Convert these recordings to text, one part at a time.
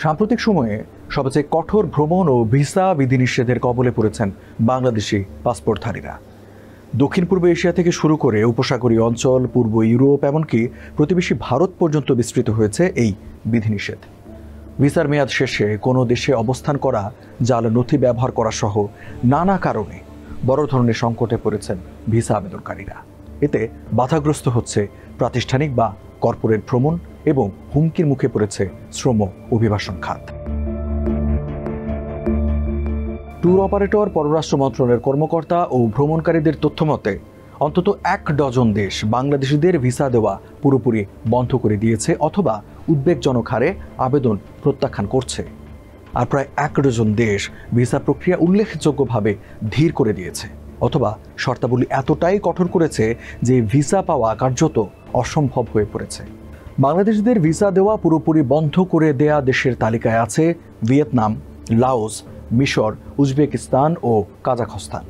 সাম্প্রতিক সময়ে সবচেয়ে কঠোর ভ্রমণ ও ভিসা বিধিনিষেধের কবলে পড়েছেন বাংলাদেশি পাসপোর্টধারীরা। দক্ষিণ পূর্ব এশিয়া থেকে শুরু করে উপসাগরীয় অঞ্চল, পূর্ব ইউরোপ, এমনকি প্রতিবেশী ভারত পর্যন্ত বিস্তৃত হয়েছে এই বিধিনিষেধ। ভিসার মেয়াদ শেষে কোনো দেশে অবস্থান করা, জাল নথি ব্যবহার করা সহ নানা কারণে বড় ধরনের সংকটে পড়েছেন ভিসা আবেদনকারীরা। এতে বাধাগ্রস্ত হচ্ছে প্রাতিষ্ঠানিক বা কর্পোরেট ভ্রমণ এবং হুমকির মুখে পড়েছে শ্রম অভিবাসন খাত। ট্যুর অপারেটর, পররাষ্ট্র মন্ত্রণালয়ের কর্মকর্তা ও ভ্রমণকারীদের তথ্যমতে অন্তত 1 ডজন দেশ বাংলাদেশিদের ভিসা দেওয়া পুরোপুরি বন্ধ করে দিয়েছে অথবা উদ্বেগজনক হারে আবেদন প্রত্যাখ্যান করছে। আর প্রায় 1 ডজন দেশ ভিসা প্রক্রিয়া উল্লেখযোগ্যভাবে ধীর করে দিয়েছে অথবা শর্তাবলী এতটাই কঠোর করেছে যে ভিসা পাওয়া কার্যত অসম্ভব হয়ে পড়েছে। বাংলাদেশিদের ভিসা দেওয়া পুরোপুরি বন্ধ করে দেয়া দেশের তালিকায় আছে ভিয়েতনাম, লাওস, মিশর, উজবেকিস্তান ও কাজাখস্তান।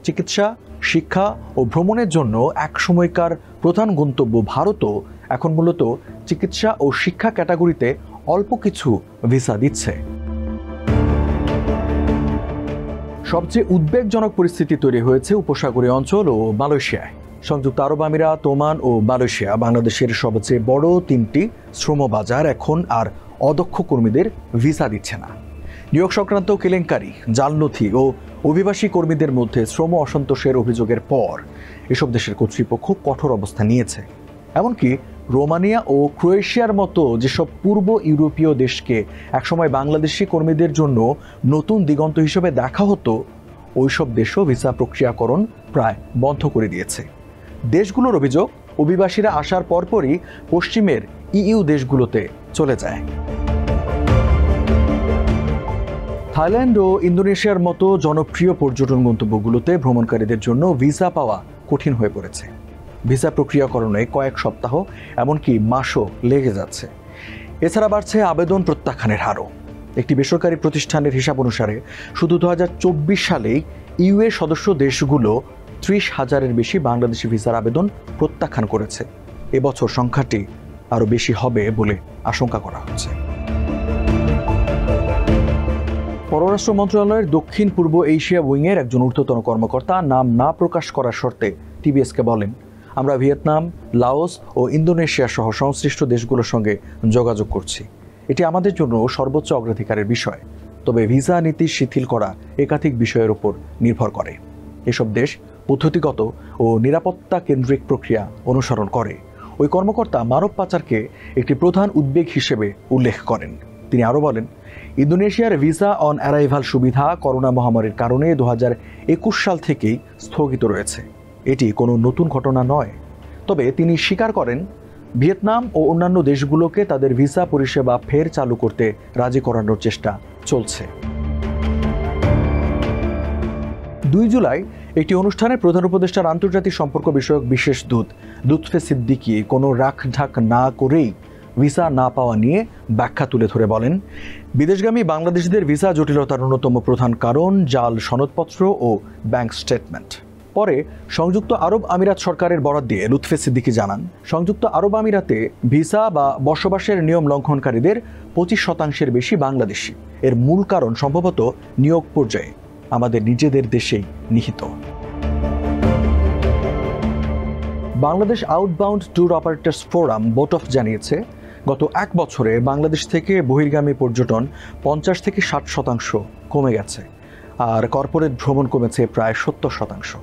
চিকিৎসা, শিক্ষা ও ভ্রমণের জন্য এক সময়কার প্রধান গন্তব্য ভারতও এখন মূলত চিকিৎসা ও শিক্ষা ক্যাটাগরিতে অল্প কিছু ভিসা দিচ্ছে। সবচেয়ে উদ্বেগজনক পরিস্থিতি তৈরি হয়েছে উপসাগরীয় অঞ্চল ও মালয়েশিয়ায়। সংযুক্ত আরব আমিরাত, ওমান ও মালয়েশিয়া বাংলাদেশের সবচেয়ে বড় 3টি শ্রম বাজার এখন আর অদক্ষ কর্মীদের ভিসা দিচ্ছে না। নিয়োগ সংক্রান্ত কেলেঙ্কারি, জাল নথি ও অভিবাসী কর্মীদের মধ্যে শ্রম অসন্তোষের অভিযোগের পর এসব দেশের কর্তৃপক্ষ কঠোর অবস্থান নিয়েছে। এমনকি রোমানিয়া ও ক্রোয়েশিয়ার মতো যেসব পূর্ব ইউরোপীয় দেশকে একসময় বাংলাদেশি কর্মীদের জন্য নতুন দিগন্ত হিসেবে দেখা হতো, ওইসব দেশও ভিসা প্রক্রিয়াকরণ প্রায় বন্ধ করে দিয়েছে। দেশগুলোর অভিযোগ, অভিবাসীরা আসার পরপরই পশ্চিমের ইইউ দেশগুলোতে চলে যায়। থাইল্যান্ড ও ইন্দোনেশিয়ার মতো জনপ্রিয় পর্যটন গন্তব্যগুলোতে ভ্রমণকারীদের জন্য ভিসা পাওয়া কঠিন হয়ে পড়েছে। ভিসা প্রক্রিয়াকরণে কয়েক সপ্তাহ, এমনকি মাসও লেগে যাচ্ছে। এছাড়া বাড়ছে আবেদন প্রত্যাখ্যানের হারও। একটি বেসরকারি প্রতিষ্ঠানের হিসাব অনুসারে শুধু 2024 সালেই ইউএ সদস্য দেশগুলো 30,000-এর বেশি বাংলাদেশি ভিসার আবেদন প্রত্যাখ্যান করেছে। এবছর সংখ্যাটি আরও বেশি হবে বলে আশঙ্কা করা হচ্ছে। পররাষ্ট্র মন্ত্রণালয়ের দক্ষিণ পূর্ব এশিয়া উইংয়ের একজন ঊর্ধ্বতন কর্মকর্তা নাম না প্রকাশ করার শর্তে টিবিএসকে বলেন, আমরা ভিয়েতনাম, লাওস ও ইন্দোনেশিয়া সহ সংশ্লিষ্ট দেশগুলোর সঙ্গে যোগাযোগ করছি। এটি আমাদের জন্য সর্বোচ্চ অগ্রাধিকারের বিষয়। তবে ভিসা নীতি শিথিল করা একাধিক বিষয়ের উপর নির্ভর করে। এসব দেশ পদ্ধতিগত ও নিরাপত্তা কেন্দ্রিক প্রক্রিয়া অনুসরণ করে। ওই কর্মকর্তা মানব পাচারকে একটি প্রধান উদ্বেগ হিসেবে উল্লেখ করেন। তিনি আরও বলেন, ইন্দোনেশিয়ার ভিসা অন অ্যারাইভাল সুবিধা করোনা মহামারীর কারণে 2021 সাল থেকেই স্থগিত রয়েছে। এটি কোনো নতুন ঘটনা নয়। তবে তিনি স্বীকার করেন, ভিয়েতনাম ও অন্যান্য দেশগুলোকে তাদের ভিসা পরিষেবা ফের চালু করতে রাজি করানোর চেষ্টা চলছে। 2 জুলাই একটি অনুষ্ঠানে প্রধান উপদেষ্টার আন্তর্জাতিক সম্পর্ক বিষয়ক বিশেষ দূত লুৎফে সিদ্দিকী কোনো রাখঢাক না করেই ভিসা না পাওয়া নিয়ে ব্যাখ্যা তুলে ধরে বলেন, বিদেশগামী বাংলাদেশিদের ভিসা জটিলতার অন্যতম প্রধান কারণ জাল সনদপত্র ও ব্যাংক স্টেটমেন্ট। পরে সংযুক্ত আরব আমিরাত সরকারের বরাত দিয়ে লুৎফে সিদ্দিকী জানান, সংযুক্ত আরব আমিরাতে ভিসা বা বসবাসের নিয়ম লঙ্ঘনকারীদের 25% বেশি বাংলাদেশি। এর মূল কারণ সম্ভবত নিয়োগ পর্যায়ে আমাদের নিজেদের দেশেই নিহিত। Bangladesh outbound tour operators forum বোটফ জানিয়েছে, গত 1 বছরে বাংলাদেশ থেকে বহির্গামী পর্যটন 50 থেকে 60% কমে গেছে, আর কর্পোরেট ভ্রমণ কমেছে প্রায় 70%।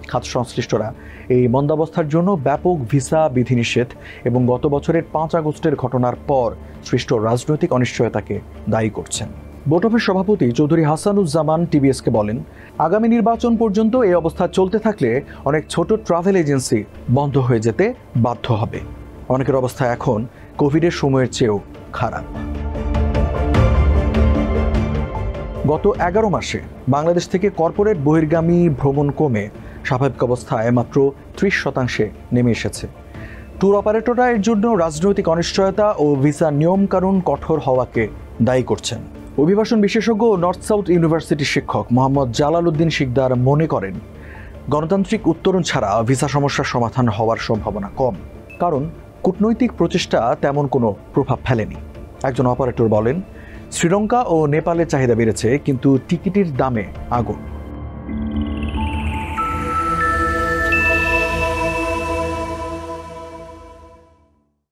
খাত সংশ্লিষ্টরা এই মন্দাবস্থার জন্য ব্যাপক ভিসা বিধিনিষেধ এবং গত বছরের 5 আগস্টের ঘটনার পর সৃষ্ট রাজনৈতিক অনিশ্চয়তাকে দায়ী করছেন। বোটফের সভাপতি চৌধুরী হাসানুজ্জামান টিবিএসকে বলেন, আগামী নির্বাচন পর্যন্ত এই অবস্থা চলতে থাকলে অনেক ছোট ট্রাভেল এজেন্সি বন্ধ হয়ে যেতে বাধ্য হবে। অনেকের অবস্থা এখন কোভিডের সময়ের চেয়েও খারাপ। গত 11 মাসে বাংলাদেশ থেকে কর্পোরেট বহির্গামী ভ্রমণ কমে স্বাভাবিক অবস্থায় মাত্র 30% নেমে এসেছে। ট্যুর অপারেটররা এর জন্য রাজনৈতিক অনিশ্চয়তা ও ভিসা নিয়মকানুন কঠোর হওয়াকে দায়ী করছেন। অভিবাসন বিশেষজ্ঞ নর্থ সাউথ ইউনিভার্সিটির শিক্ষক মোহাম্মদ জালাল উদ্দিন শিকদার মনে করেন, গণতান্ত্রিক উত্তরণ ছাড়া ভিসা সমস্যার সমাধান হওয়ার সম্ভাবনা কম, কারণ কূটনৈতিক প্রচেষ্টা তেমন কোনো প্রভাব ফেলেনি। একজন অপারেটর বলেন, শ্রীলঙ্কা ও নেপালের চাহিদা বেড়েছে, কিন্তু টিকিটের দামে আগুন।